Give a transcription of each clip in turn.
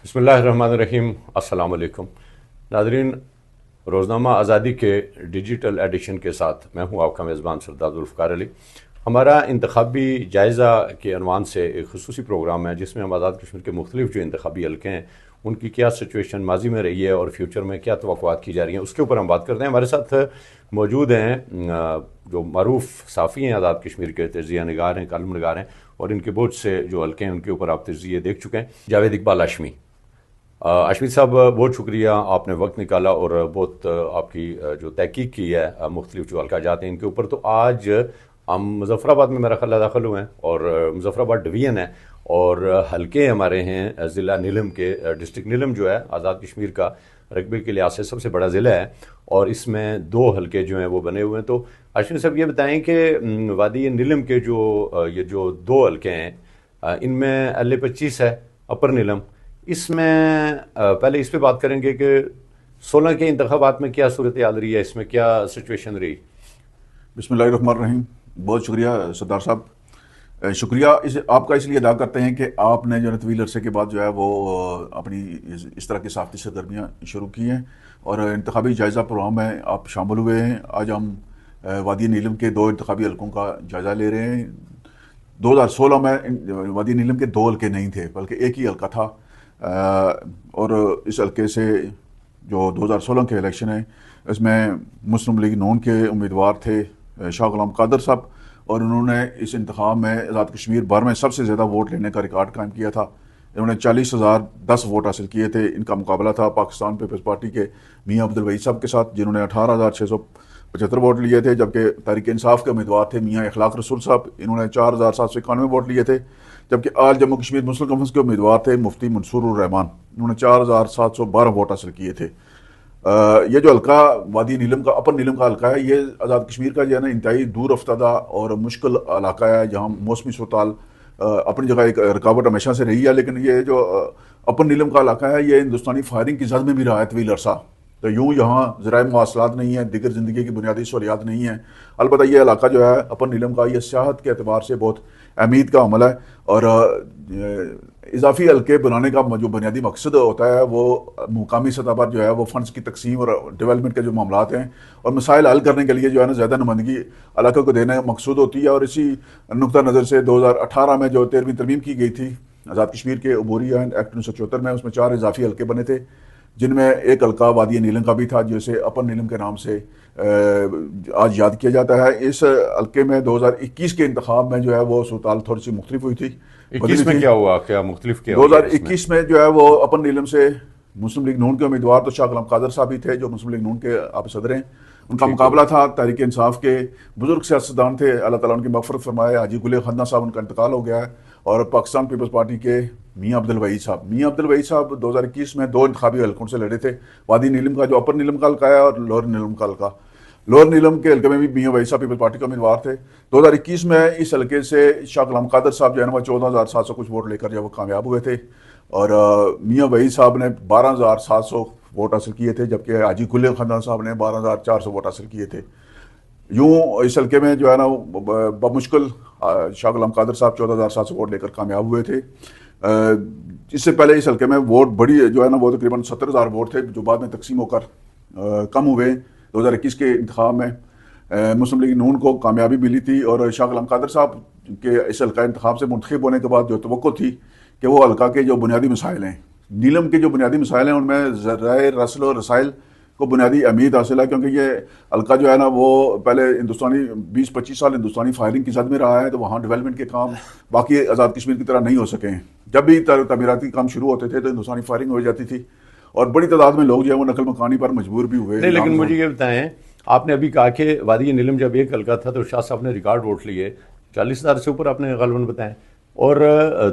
بسم اللہ الرحمن الرحیم۔ السلام علیکم ناظرین، روزنامہ آزادی کے ڈیجیٹل ایڈیشن کے ساتھ میں ہوں آپ کا میزبان سردار ذوالفقار علی۔ ہمارا انتخابی جائزہ کے عنوان سے ایک خصوصی پروگرام ہے جس میں ہم آزاد کشمیر کے مختلف جو انتخابی حلقے ہیں ان کی کیا سچویشن ماضی میں رہی ہے اور فیوچر میں کیا توقعات کی جا رہی ہیں اس کے اوپر ہم بات کرتے ہیں۔ ہمارے ساتھ موجود ہیں جو معروف صحافی ہیں آزاد کشمیر کے، تجزیہ نگار ہیں، کالم نگار ہیں، اور ان کے بہت سے جو حلقے ہیں ان کے اوپر آپ تجزیے دیکھ چکے ہیں۔ جاوید اقبال ہاشمی اشمی صاحب، بہت شکریہ، آپ نے وقت نکالا اور بہت آپ کی جو تحقیق کی ہے مختلف جو حلقہ جاتے ہیں ان کے اوپر۔ تو آج ہم مظفر آباد میں میرا خیال داخل ہوئے ہیں اور مظفر آباد ڈویژن ہے اور حلقے ہمارے ہیں ضلع نیلم کے۔ ڈسٹرکٹ نیلم جو ہے آزاد کشمیر کا رقبے کے لحاظ سے سب سے بڑا ضلع ہے اور اس میں 2 حلقے جو ہیں وہ بنے ہوئے ہیں۔ تو اشمی صاحب یہ بتائیں کہ وادی نیلم کے یہ جو 2 حلقے ہیں ان میں LA-25 ہے، اپر نیلم، اس میں پہلے اس پہ بات کریں گے کہ 16 کے انتخابات میں کیا صورتحال رہی ہے، اس میں کیا سچویشن رہی؟ بسم اللہ الرحمن الرحیم۔ بہت شکریہ سردار صاحب، شکریہ آپ کا اس لیے ادا کرتے ہیں کہ آپ نے جو ہے طویل عرصے کے بعد جو ہے وہ اپنی اس طرح کی صحافتی سرگرمیاں شروع کی ہیں اور انتخابی جائزہ پروگرام میں آپ شامل ہوئے ہیں۔ آج ہم وادی نیلم کے 2 انتخابی حلقوں کا جائزہ لے رہے ہیں۔ 2016 میں وادی نیلم کے 2 حلقے نہیں تھے بلکہ ایک ہی حلقہ تھا، اور اس حلقے سے جو 2016 کے الیکشن ہیں اس میں مسلم لیگ نون کے امیدوار تھے شاہ غلام قادر صاحب، اور انہوں نے اس انتخاب میں آزاد کشمیر بھر میں سب سے زیادہ ووٹ لینے کا ریکارڈ قائم کیا تھا۔ انہوں نے 40,010 ووٹ حاصل کیے تھے۔ ان کا مقابلہ تھا پاکستان پیپلز پارٹی کے میاں عبدالوحید صاحب کے ساتھ جنہوں نے 18,675 ووٹ لیے تھے، جبکہ تحریک انصاف کے امیدوار تھے میاں اخلاق رسول صاحب، انہوں نے 4,791 ووٹ لیے تھے، جبکہ آل جموں کشمیر مسلم کانفرنس کے امیدوار تھے مفتی منصور الرحمان، انہوں نے 4,712 ووٹ حاصل کیے تھے۔ یہ جو حلقہ وادی نیلم کا اپر نیلم کا حلقہ ہے یہ آزاد کشمیر کا جو ہے نا انتہائی دور افتادہ اور مشکل علاقہ ہے جہاں موسمی صورتحال اپنی جگہ ایک رکاوٹ ہمیشہ سے رہی ہے، لیکن یہ جو اپر نیلم کا علاقہ ہے یہ ہندوستانی فائرنگ کی زد میں بھی رہا ہے طویل عرصہ۔ تو یوں یہاں ذرائع مواصلات نہیں ہیں، دیگر زندگی کی بنیادی سہولیات نہیں ہیں۔ البتہ یہ علاقہ جو ہے اپر نیلم کا یہ سیاحت کے اعتبار سے بہت اہمیت کا عمل ہے، اور اضافی حلقے بنانے کا جو بنیادی مقصد ہوتا ہے وہ مقامی سطح پر جو ہے وہ فنڈز کی تقسیم اور ڈیولپمنٹ کے جو معاملات ہیں اور مسائل حل کرنے کے لیے جو ہے نا زیادہ نمائندگی علاقے کو دینے کا مقصود ہوتی ہے۔ اور اسی نقطہ نظر سے 2018 میں جو 13ویں ترمیم کی گئی تھی آزاد کشمیر کے عبوری ایکٹ 1974 میں، اس میں 4 اضافی حلقے بنے تھے جن میں ایک حلقہ وادی نیلم کا بھی تھا جسے اپر نیلم کے نام سے آج یاد کیا جاتا ہے۔ اس حلقے میں 2021 کے انتخاب میں جو ہے وہ صورتحال تھوڑی سی مختلف ہوئی تھی۔ 21 میں کیا ہوا، کیا مختلف کیا؟ 2021 میں جو ہے وہ اپر نیلم سے مسلم لیگ نون کے امیدوار تو شاہ غلام قادر صاحب ہی تھے جو مسلم لیگ نون کے آپ صدر ہیں، ان کا مقابلہ تھا تحریک انصاف کے بزرگ سیاستدان تھے، اللہ تعالیٰ ان کی مغفرت فرمائے، حاجی گل خندہ صاحب، ان کا انتقال ہو گیا ہے، اور پاکستان پیپلز پارٹی کے میاں عبدالوحید صاحب۔ میاں عبدالوحید صاحب 2021 میں 2 انتخابی حلقوں سے لڑے تھے، وادی نیلم کا جو اپر نیلم کا حلقہ ہے اور لوور نیلم کا حلقہ۔ لوور نیلم کے حلقے میں بھی میاں وحید صاحب پیپلز پارٹی کے امیدوار تھے۔ 2021 میں اس حلقے سے شاہ غلام قادر صاحب جو ہے نا وہ 14,700 کچھ ووٹ لے کر جو وہ کامیاب ہوئے تھے، اور میاں وحید صاحب نے 12,700 ووٹ حاصل کیے تھے، جبکہ حاجی گل خندہ صاحب نے 12,400 ووٹ حاصل کیے تھے۔ یوں اس حلقے میں جو ہے نا بمشکل شاہ غلام قادر صاحب 14,700 ووٹ لے کر کامیاب ہوئے تھے۔ اس سے پہلے اس حلقے میں ووٹ بڑی جو ہے نا وہ تقریباً 70,000 ووٹ تھے جو بعد میں تقسیم ہو کر کم ہوئے۔ 2021 کے انتخاب میں مسلم لیگ نون کو کامیابی ملی تھی، اور شاہ غلام قادر صاحب کے اس حلقہ انتخاب سے منتخب ہونے کے بعد جو توقع تھی کہ وہ حلقہ کے جو بنیادی مسائل ہیں، نیلم کے جو بنیادی مسائل ہیں ان میں ذرائع رسل و رسائل کو بنیادی اہمیت حاصل ہے، کیونکہ یہ حلقہ جو ہے نا وہ پہلے ہندوستانی 20-25 سال ہندوستانی فائرنگ کی زد میں رہا ہے، تو وہاں ڈیولپمنٹ کے کام باقی آزاد کشمیر کی طرح نہیں ہو سکے ہیں۔ جب بھی تعمیراتی کام شروع ہوتے تھے تو ہندوستانی فائرنگ ہو جاتی تھی اور بڑی تعداد میں لوگ جو ہے وہ نقل مکانی پر مجبور بھی ہوئے۔ نہیں، لیکن مجھے یہ بتائیں، آپ نے ابھی کہا کہ وادی نیلم جب ایک حلقہ تھا تو شاہ صاحب نے ریکارڈ ووٹ لیے 40,000 سے اوپر، آپ نے غالباً بتائیں، اور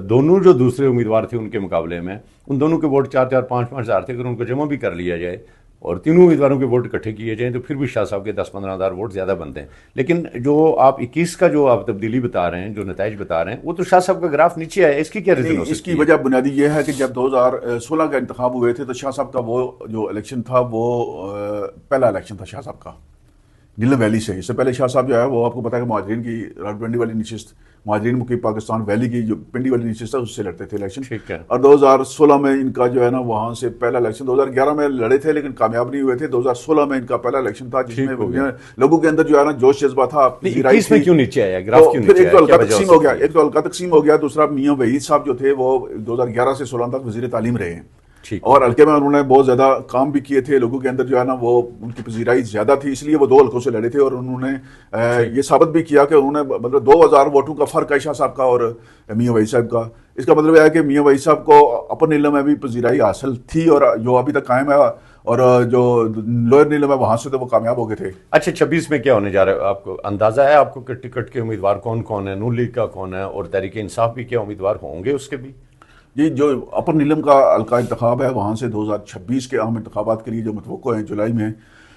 دونوں جو دوسرے امیدوار تھے ان کے مقابلے میں ان دونوں کے ووٹ 4-4 5-5 ہزار تھے۔ اگر ان کو جمع بھی کر لیا جائے اور تینوں امیدواروں کے ووٹ اکٹھے کیے جائیں تو پھر بھی شاہ صاحب کے 10-15 ہزار ووٹ زیادہ بنتے ہیں۔ لیکن جو آپ 21 کا جو آپ تبدیلی بتا رہے ہیں، جو نتائج بتا رہے ہیں، وہ تو شاہ صاحب کا گراف نیچے آیا ہے، اس کی کیا ریزن ہو سکتی ہے؟ اس کی وجہ بنیادی یہ ہے کہ جب 2016 کا انتخاب ہوئے تھے تو شاہ صاحب کا وہ جو الیکشن تھا وہ پہلا الیکشن تھا شاہ صاحب کا نیلم ویلی سے۔ اس سے پہلے شاہ صاحب جو ہے وہ آپ کو پتا ہے کہ مہاجرین کی راولپنڈی والی نشست مہاجرین مقیم پاکستان ویلی کی جو پنڈی والی نیچے تھا اس سے لڑتے تھے الیکشن. ٹھیک ہے. اور 2016 میں ان کا جو ہے نا وہاں سے پہلا الیکشن 2011 میں لڑے تھے لیکن کامیاب نہیں ہوئے تھے. 2016 میں ان کا پہلا الیکشن تھا جس میں لوگوں کے اندر جو ہے نا جوش جذبہ تھا. اس میں کیوں نیچے آیا گراف کیوں پھر نیچے ایک تو آیا؟ حلقہ تقسیم ہو گیا, تقسیم ہو گیا. دوسرا میاں وحید صاحب جو تھے وہ 2011 سے 16 تک وزیر تعلیم رہے ہیں اور حلقے میں انہوں نے بہت زیادہ کام بھی کیے تھے. لوگوں کے اندر جو ہے نا وہ ان کی پذیرائی زیادہ تھی, اس لیے وہ 2 حلقوں سے لڑے تھے اور انہوں نے یہ ثابت بھی کیا کہ انہوں نے مطلب 2000 ووٹوں کا فرق ہے شاہ صاحب کا اور میاں وحید صاحب کا. اس کا مطلب یہ ہے کہ میاں وحید صاحب کو اپر نیلم میں بھی پذیرائی حاصل تھی اور جو ابھی تک قائم ہے, اور جو لوئر نیلم ہے وہاں سے تو وہ کامیاب ہو گئے تھے. اچھا 26 میں کیا ہونے جا رہا ہے آپ کو اندازہ ہے آپ کو کہ ٹکٹ کے امیدوار کون کون ہیں؟ نون لیگ کا کون ہے اور تحریک انصاف بھی کیا امیدوار ہوں گے اس کے بھی؟ جی جو اپر نیلم کا حلقہ انتخاب ہے وہاں سے 2026 کے عام انتخابات کے لیے جو متوقع ہیں جولائی میں,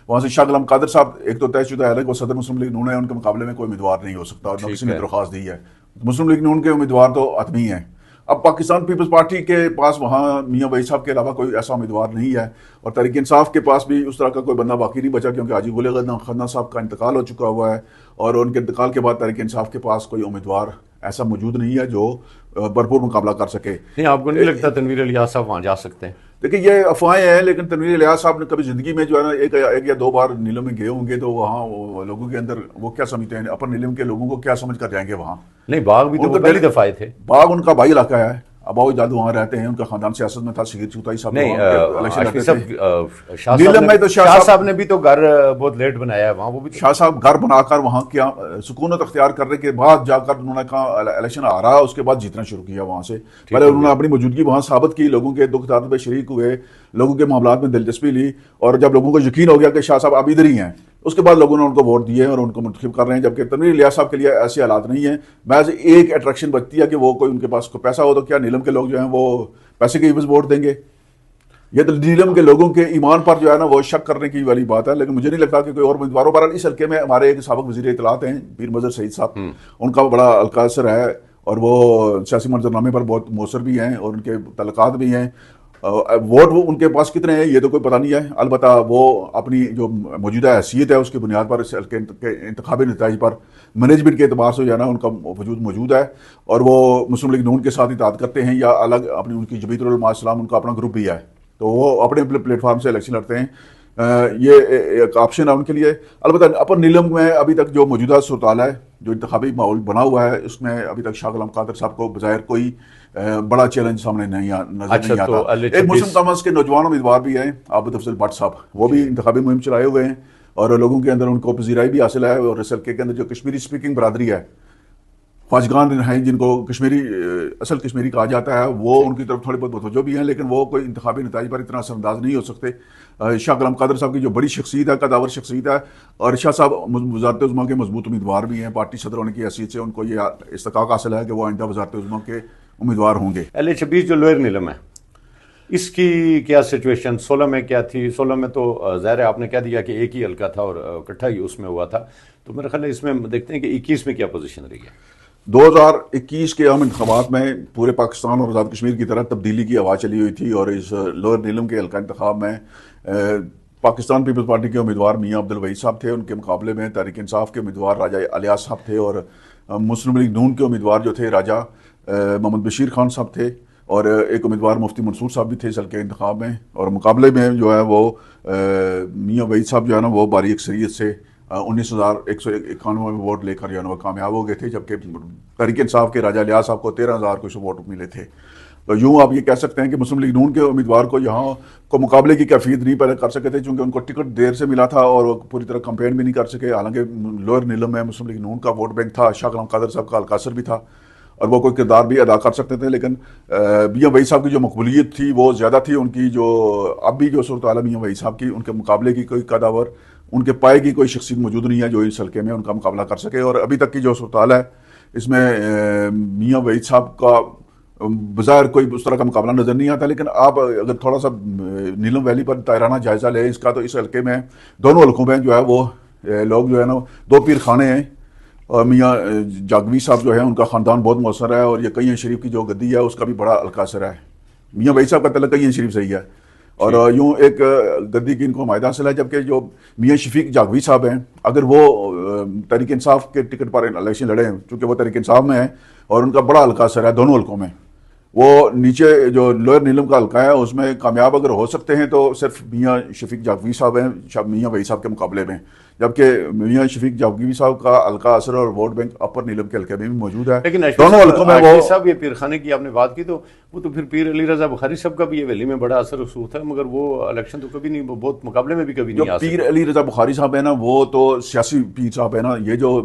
وہاں سے شاہ غلام قادر صاحب ایک تو طے شدہ ہے کہ وہ صدر مسلم لیگ نون ہے, ان کے مقابلے میں کوئی امیدوار نہیں ہو سکتا اور نہ کسی نے درخواست دی ہے. مسلم لیگ نون کے امیدوار تو حتمی ہیں. اب پاکستان پیپلز پارٹی کے پاس وہاں میاں وحید صاحب کے علاوہ کوئی ایسا امیدوار نہیں ہے اور تحریک انصاف کے پاس بھی اس طرح کا کوئی بندہ باقی نہیں بچا کیونکہ حاجی غل خندہ صاحب کا انتقال ہو چکا ہوا ہے اور ان کے انتقال کے بعد تحریک انصاف کے پاس کوئی امیدوار ایسا موجود نہیں ہے جو بھرپور مقابلہ کر سکے. نہیں آپ کو نہیں لگتا تنویر الیاس صاحب وہاں جا سکتے ہیں؟ دیکھیں یہ افواہیں ہیں لیکن تنویر الیاس صاحب نے کبھی زندگی میں جو ہے نا ایک یا 2 بار نیلم میں گئے ہوں گے تو وہاں لوگوں کے اندر وہ کیا سمجھتے ہیں, اپر نیلم کے لوگوں کو کیا سمجھ کر جائیں گے وہاں؟ نہیں باغ بھی تو پہلی دفعہ آئے تھے. باغ ان کا بھائی علاقہ ہے, اباؤ جاد وہاں رہتے ہیں, ان کا خاندان سیاست میں تھا. شگیر چوتائی صاحب شاہ صاحب نے بھی تو گھر بہت لیٹ بنایا ہے وہاں, وہ بھی شاہ صاحب گھر بنا کر وہاں کیا سکونت اختیار کرنے کے بعد جا کر انہوں نے کہا الیکشن آ رہا, اس کے بعد جیتنا شروع کیا وہاں سے. پہلے انہوں نے اپنی موجودگی وہاں ثابت کی, لوگوں کے دکھ درد میں شریک ہوئے, لوگوں کے معاملات میں دلچسپی لی اور جب لوگوں کو یقین ہو گیا کہ شاہ صاحب اب ادھر ہی ہیں اس کے بعد لوگوں نے ان کو ووٹ دیے اور ان کو منتخب کر رہے ہیں. جبکہ تنویر الیاس صاحب کے لیے ایسے حالات نہیں ہیں, محض ایک اٹریکشن بچتی ہے کہ وہ کوئی ان کے پاس کوئی پیسہ ہو تو کیا نیلم کے لوگ جو ہیں وہ پیسے کے عوض ووٹ دیں گے؟ یہ تو نیلم کے لوگوں کے ایمان پر جو ہے نا وہ شک کرنے کی والی بات ہے. لیکن مجھے نہیں لگتا کہ کوئی اور امیدواروں پر. اس حلقے میں ہمارے ایک سابق وزیر اطلاعات ہیں پیر مظہر سعید صاحب, ان کا بڑا حلقہ اثر ہے اور وہ سیاسی منظرنامے پر بہت مؤثر بھی ہیں اور ان کے تعلقات بھی ہیں. ووٹ وہ ان کے پاس کتنے ہیں یہ تو کوئی پتہ نہیں ہے, البتہ وہ اپنی جو موجودہ حیثیت ہے اس کی بنیاد پر اس حلقے کے انتخابی نتائج پر مینجمنٹ کے اعتبار سے جو ہے نا ان کا وجود موجود ہے اور وہ مسلم لیگ نون کے ساتھ اتحاد کرتے ہیں یا الگ اپنی ان کی جمیعت العلماء اسلام ان کا اپنا گروپ بھی ہے تو وہ اپنے پلیٹ فارم سے الیکشن لڑتے ہیں. یہ ایک آپشن ہے ان کے لیے. البتہ اپر نیلم میں ابھی تک جو موجودہ صورتحال ہے جو انتخابی ماحول بنا ہوا ہے اس میں ابھی تک شاہ غلام قادر صاحب کو بظاہر کوئی بڑا چیلنج سامنے نظر نہیں آتا. ایک مسلم کامرس کے نوجوان امیدوار بھی ہیں عابد افضل بٹ صاحب, وہ بھی انتخابی مہم چلائے ہوئے ہیں اور لوگوں کے اندر ان کو پذیرائی بھی حاصل ہے. اور اس حلقے کے اندر جو کشمیری اسپیکنگ برادری ہے, خواجگان ہیں جن کو کشمیری اصل کشمیری کہا جاتا ہے, وہ ان کی طرف تھوڑے بہت متوجہ بھی ہیں لیکن وہ کوئی انتخابی نتائج پر اتنا اثر انداز نہیں ہو سکتے. شاہ غلام قادر صاحب کی جو بڑی شخصیت ہے, قداور شخصیت ہے, اور شاہ صاحب وزارت عظمیٰ کے مضبوط امیدوار بھی ہیں. پارٹی صدر ہونے کی حیثیت سے ان کو یہ استحقاق حاصل ہے کہ وہ آئندہ وزارت عظمیٰ کے امیدوار ہوں گے. L26 جو لوئر نیلم ہے اس کی کیا سچویشن 16 میں کیا تھی؟ 16 میں تو ظاہر ہے آپ نے کہہ دیا کہ ایک ہی حلقہ تھا اور اکٹھا ہی اس میں ہوا تھا, تو میرا خیال ہے اس میں دیکھتے ہیں کہ 21 میں کیا پوزیشن رہی ہے. 2021 کے عام انتخابات میں پورے پاکستان اور آزاد کشمیر کی طرح تبدیلی کی آواز چلی ہوئی تھی اور اس لوئر نیلم کے حلقہ انتخاب میں پاکستان پیپلز پارٹی کے امیدوار میاں عبد الوحید صاحب تھے, ان کے مقابلے میں تحریک انصاف کے امیدوار راجہ الیاس صاحب تھے اور مسلم لیگ نون کے امیدوار جو تھے راجہ محمد بشیر خان صاحب تھے اور ایک امیدوار مفتی منصور صاحب بھی تھے اس حلقے انتخاب میں. اور مقابلے میں جو ہے وہ میاں وحید صاحب جو ہے نا وہ بھاری اکثریت سے 19,191 ووٹ لے کر جو ہے نا وہ کامیاب ہو گئے تھے, جبکہ تحریک انصاف کے راجہ الیاس صاحب کو 13,000 کچھ ووٹ ملے تھے. تو یوں آپ یہ کہہ سکتے ہیں کہ مسلم لیگ نون کے امیدوار کو یہاں کو مقابلے کی کیفیت نہیں پیدا کر سکے تھے چونکہ ان کو ٹکٹ دیر سے ملا تھا اور وہ پوری طرح کمپین بھی نہیں کر سکے. حالانکہ لوئر نیلم میں مسلم لیگ نون کا ووٹ بینک تھا, شاہ غلام قادر صاحب کا حلقہ اثر بھی تھا اور وہ کوئی کردار بھی ادا کر سکتے تھے, لیکن میاں وحید صاحب کی جو مقبولیت تھی وہ زیادہ تھی. ان کی جو اب بھی جو صورتحال ہے میاں وحید صاحب کی, ان کے مقابلے کی کوئی قداور ان کے پائے کی کوئی شخصیت موجود نہیں ہے جو اس حلقے میں ان کا مقابلہ کر سکے. اور ابھی تک کی جو صورتحال ہے اس میں میاں وحید صاحب کا بظاہر کوئی اس طرح کا مقابلہ نظر نہیں آتا. لیکن آپ اگر تھوڑا سا نیلم ویلی پر طائرانہ جائزہ لیں اس کا, تو اس حلقے میں دونوں حلقوں میں جو ہے وہ لوگ جو ہے نا 2 پیر خانے ہیں. اور میاں جاگوی صاحب جو ہے ان کا خاندان بہت مؤثر ہے اور یہ کئین شریف کی جو گدی ہے اس کا بھی بڑا حلقہ اثر ہے. میاں وحید صاحب کا تعلق کئین شریف سے ہی ہے اور یوں ایک گدی کی ان کو حمایت حاصل ہے، جبکہ جو میاں شفیق جاگوی صاحب ہیں اگر وہ تحریک انصاف کے ٹکٹ پر الیکشن لڑے ہیں، چونکہ وہ تحریک انصاف میں ہیں اور ان کا بڑا حلقہ اثر ہے دونوں حلقوں میں، وہ نیچے جو لوئر نیلم کا حلقہ ہے اس میں کامیاب اگر ہو سکتے ہیں تو صرف میاں شفیق جاگوی صاحب ہیں میاں وحید صاحب کے مقابلے میں، جبکہ میاں شفیق جاگوی صاحب کا حلقہ اثر اور ووٹ بینک اپر نیلم کے حلقے میں بھی موجود ہے، لیکن دونوں حلقوں میں وہ صاحب یہ پیرخانے کی آپ نے بات کی تو وہ تو پھر پیر علی رضا بخاری صاحب کا بھی یہ ویلی میں بڑا اثر رسوخ ہے، مگر وہ الیکشن تو کبھی نہیں، بہت مقابلے میں بھی کبھی نہیں آ سکتے۔ پیر علی رضا بخاری صاحب ہے نا وہ تو سیاسی پیر صاحب ہے نا، یہ جو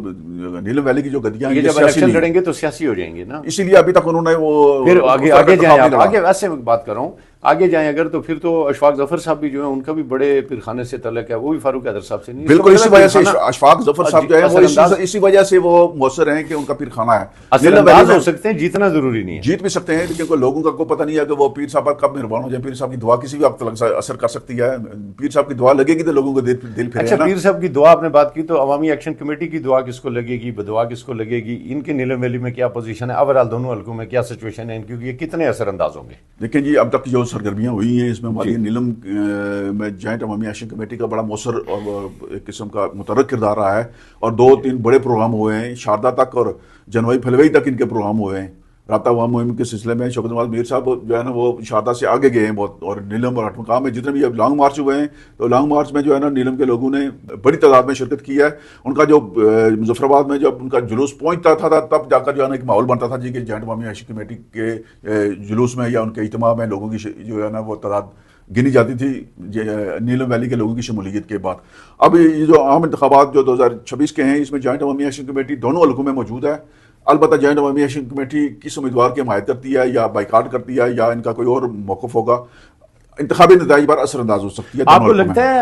نیلم ویلی کی جو گدیاں یہ جب الیکشن لڑیں گے تو سیاسی ہو جائیں گے نا، اسی لیے ابھی تک انہوں نے وہ پھر آگے جائیں آپ، آگے ویسے بات کر رہا ہوں آگے جائیں اگر تو پھر تو اشفاق ظفر صاحب بھی جو ہیں ان کا بھی بڑے پیرخانے سے تعلق ہے، وہ بھی فاروق حیدر صاحب سے نہیں، بالکل اسی وجہ سے اشفاق ظفر صاحب جو ہے وہ اسی وجہ سے وہ مؤثر ہیں کہ ان کا پیرخانہ ہے، اثر انداز ہو سکتے ہیں، جیتنا ضروری نہیں ہے، جیت بھی سکتے ہیں کیونکہ لوگوں کا کوئی پتہ نہیں ہے کہ وہ پیر صاحب پر کب مہربان ہو جائے، پیر صاحب کی دعا کسی بھی وقت اثر کر سکتی ہے، پیر صاحب کی دعا لگے گی تو لوگوں کو دل پھرے اچھا پیر صاحب کی دعا آپ نے بات کی تو عوامی ایکشن کمیٹی کی دعا کس کو لگے گی، بدعا کس کو لگے گی، ان کے نیلم ویلی میں کیا پوزیشن ہے، اوورال دونوں حلقوں میں کیا سچویشن ہے کیونکہ یہ کتنے اثر انداز ہوں گے؟ دیکھیں جی اب تک جو سرگرمیاں ہوئی ہیں اس میں ہماری نیلم میں جوائنٹ عوامی ایکشن کمیٹی کا بڑا مؤثر اور ایک قسم کا متحرک کردار رہا ہے، اور 2-3 بڑے پروگرام ہوئے ہیں، شاردا تک اور جنوری فروری تک ان کے پروگرام ہوئے ہیں، رابطہ عوام مہم کے سلسلے میں شوکت نواز میر صاحب جو ہے نا وہ شاردا سے آگے گئے ہیں بہت، اور نیلم اور ہٹمقام میں جتنے بھی اب لانگ مارچ ہوئے ہیں تو لانگ مارچ میں جو ہے نا نیلم کے لوگوں نے بڑی تعداد میں شرکت کی ہے، ان کا جو مظفر آباد میں جب ان کا جلوس پہنچتا تھا تب جا کر جو ہے نا ایک ماحول بنتا تھا جی کہ جوائنٹ عوامی ایکشن کمیٹی کے جلوس میں یا ان کے اجتماع میں لوگوں کی جو ہے نا وہ تعداد گنی جاتی تھی نیلم ویلی کے لوگوں کی شمولیت کے بعد۔ اب یہ جو عام انتخابات جو 2026 کے ہیں اس میں جوائنٹ عوامی ایکشن کمیٹی دونوں حلقوں میں موجود ہے، البتہ جوائنٹ عوامی ایکشن کمیٹی کس امیدوار کی حمایت کرتی ہے یا بائیکاٹ کرتی ہے یا ان کا کوئی اور موقف ہوگا، انتخابی نتائج پر اثر انداز ہو سکتی ہے۔ آپ کو لگتا ہے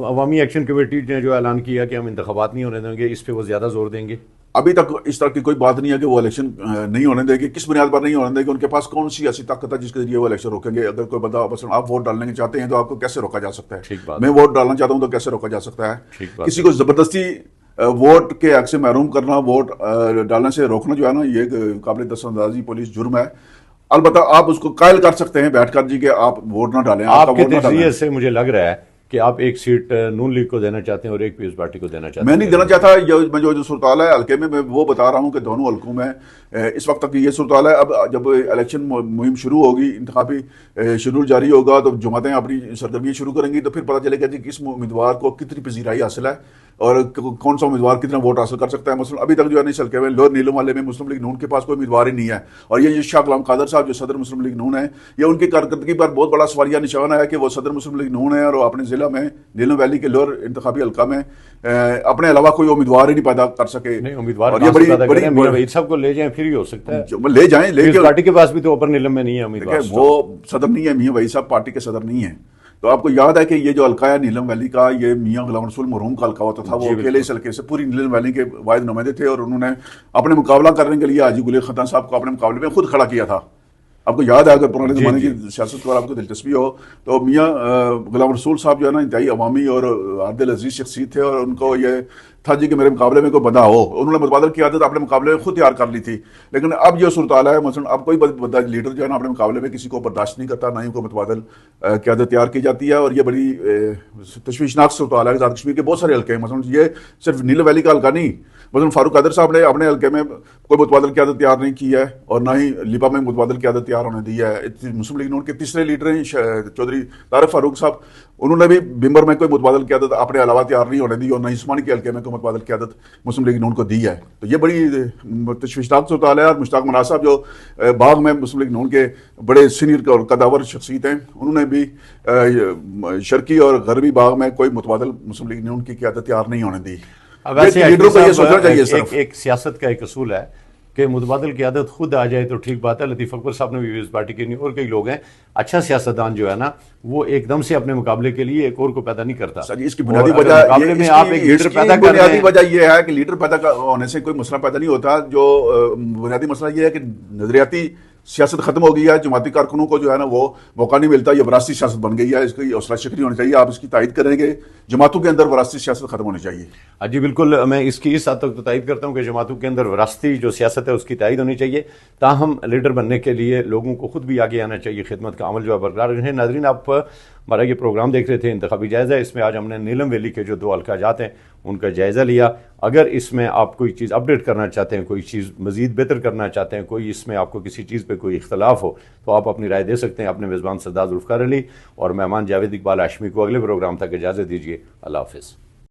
عوامی ایکشن کمیٹی نے جو اعلان کیا کہ ہم انتخابات نہیں ہونے دیں گے اس پہ وہ زیادہ زور دیں گے؟ ابھی تک اس طرح کی کوئی بات نہیں ہے کہ وہ الیکشن نہیں ہونے دیں گے، کس بنیاد پر نہیں ہونے دیں گے، ان کے پاس کون سی ایسی طاقت ہے جس کے ذریعے وہ الیکشن روکیں گے؟ اگر کوئی بندہ مثلا آپ ووٹ ڈالنے کے چاہتے ہیں تو آپ کو کیسے روکا جا سکتا ہے؟ میں ووٹ ڈالنا چاہتا ہوں تو کیسے روکا جا سکتا ہے؟ کسی کو زبردستی ووٹ کے حق سے محروم کرنا، ووٹ ڈالنے سے روکنا جو ہے نا یہ قابل دست اندازی پولیس جرم ہے، البتہ آپ اس کو قائل کر سکتے ہیں بیٹھ کر جی کہ آپ ووٹ نہ ڈالیں۔ آپ کے نظریے سے مجھے لگ رہا ہے کہ آپ ایک سیٹ نون لیگ کو دینا چاہتے ہیں اور ایک پیپلز پارٹی کو دینا چاہتے ہیں۔ میں نہیں دینا چاہتا، میں جو صورتحال ہے حلقے میں وہ بتا رہا ہوں کہ دونوں حلقوں میں اس وقت تک یہ صورتحال ہے۔ اب جب الیکشن مہم شروع ہوگی، انتخابی شیڈول جاری ہوگا تو جماعتیں اپنی سرگرمیاں شروع کریں گی تو پھر پتہ چلے گا جی کس امیدوار کو کتنی پذیرائی حاصل ہے اور کون سا امیدوار کتنا ووٹ حاصل کر سکتا ہے۔ مثلا ابھی تک جو ہے اس حلقے میں لوئر نیلم والے میں مسلم لیگ نون کے پاس کوئی امیدوار ہی نہیں ہے، اور یہ شاہ غلام قادر صاحب جو صدر مسلم لیگ نون ہیں، یہ ان کی کارکردگی پر بہت بڑا سوالیہ نشان ہے کہ وہ صدر مسلم لیگ نون ہے اور اپنے ضلع میں نیلم ویلی کے لوئر انتخابی حلقہ میں اپنے علاوہ کوئی امیدوار ہی نہیں پیدا کر سکے۔ امیدوار اور یہ بڑی وحید صاحب کو لے جائیں پھر ہی ہو سکتا ہے، لے جائیں، لیکن پارٹی کے پاس بھی تو اوپر نیلم میں نہیں ہے امیدوار، وہ صدر نہیں ہے، میاں وحید صاحب پارٹی کے صدر نہیں ہیں۔ تو آپ کو یاد ہے کہ یہ جو حلقہ ہے نیلم ویلی کا، یہ میاں غلام رسول مرحوم کا حلقہ ہوتا تھا، وہ اکیلے اس حلقے سے پوری نیلم ویلی کے واحد نمائندے تھے اور انہوں نے اپنے مقابلہ کرنے کے لیے حاجی گل خطان صاحب کو اپنے مقابلے میں خود کھڑا کیا تھا۔ آپ کو یاد ہے اگر پرانے زمانے کی سیاست پر آپ کو دلچسپی ہو تو میاں غلام رسول صاحب جو ہے نا انتہائی عوامی اور عادل عزیز شخصیت تھے، اور ان کو یہ تھا جی کہ میرے مقابلے میں کوئی بندہ ہو، انہوں نے متبادل کی عادت اپنے مقابلے میں خود تیار کر لی تھی۔ لیکن اب یہ صورتحال ہے، مثلا اب کوئی بندہ لیڈر جو ہے نا اپنے مقابلے میں کسی کو برداشت نہیں کرتا، نہ ہی کوئی متبادل کی عادت تیار کی جاتی ہے، اور یہ بڑی تشویشناک صورتحال ہے۔ آزاد کشمیر کے بہت سارے حلقے ہیں، مثلا یہ صرف نیلم ویلی کا حلقہ نہیں، مثلا فاروق قادر صاحب نے اپنے حلقے میں کوئی متبادل کی عادت تیار نہیں کی ہے اور نہ ہی لیپا میں متبادل کی عادت تیار ہونے دی ہے۔ مسلم لیگ نون کے تیسرے لیڈر ہیں چودھری طارق فاروق صاحب، انہوں نے بھی بمبر میں کوئی متبادل کی عادت اپنے علاوہ تیار نہیں ہونے دی اور نہ ہی عثمانی کے حلقے میں کوئی متبادل کی عادت مسلم لیگ نون کو دی ہے۔ تو یہ بڑی تشویشناک صورتحال ہے۔ اور مشتاق مناز صاحب جو باغ میں مسلم لیگ نون کے بڑے سینئر اور قداور شخصیت ہیں، انہوں نے بھی شرقی اور غربی باغ میں کوئی متبادل مسلم لیگ نون کی قیادت تیار نہیں ہونے دی۔ ایک سیاست کا ایک اصول ہے کہ متبادل کی عادت خود آ جائے تو ٹھیک بات ہے، لطیف اکبر صاحب نے بھی پیپلز پارٹی کے اور کئی لوگ ہیں، اچھا سیاستدان جو ہے نا وہ ایک دم سے اپنے مقابلے کے لیے ایک اور کو پیدا نہیں کرتا۔ اس کی بنیادی وجہ یہ ہے کہ لیڈر پیدا ہونے سے کوئی مسئلہ پیدا نہیں ہوتا، جو بنیادی مسئلہ یہ ہے کہ نظریاتی سیاست ختم ہو گئی ہے، جماعتی کارکنوں کو جو ہے نا وہ موقع نہیں ملتا، یہ وراثتی سیاست بن گئی ہے، اس کی حوصلہ شکنی ہونی چاہیے، آپ اس کی تائید کریں گے، جماعتوں کے اندر وراثتی سیاست ختم ہونی چاہیے۔ جی بالکل، میں اس کی اس حد تک تو تائید کرتا ہوں کہ جماعتوں کے اندر وراثتی جو سیاست ہے اس کی تائید ہونی چاہیے، تاہم لیڈر بننے کے لیے لوگوں کو خود بھی آگے آنا چاہیے، خدمت کا عمل جو ہے برقرار رہے۔ ناظرین، آپ ہمارا یہ پروگرام دیکھ رہے تھے انتخابی جائزہ، اس میں آج ہم نے نیلم ویلی کے جو 2 حلقہ جات ہیں ان کا جائزہ لیا۔ اگر اس میں آپ کوئی چیز اپڈیٹ کرنا چاہتے ہیں، کوئی چیز مزید بہتر کرنا چاہتے ہیں، کوئی اس میں آپ کو کسی چیز پہ کوئی اختلاف ہو تو آپ اپنی رائے دے سکتے ہیں۔ اپنے میزبان سردار ذوالفقار علی اور مہمان جاوید اقبال ہاشمی کو اگلے پروگرام تک اجازت دیجیے۔ اللہ حافظ۔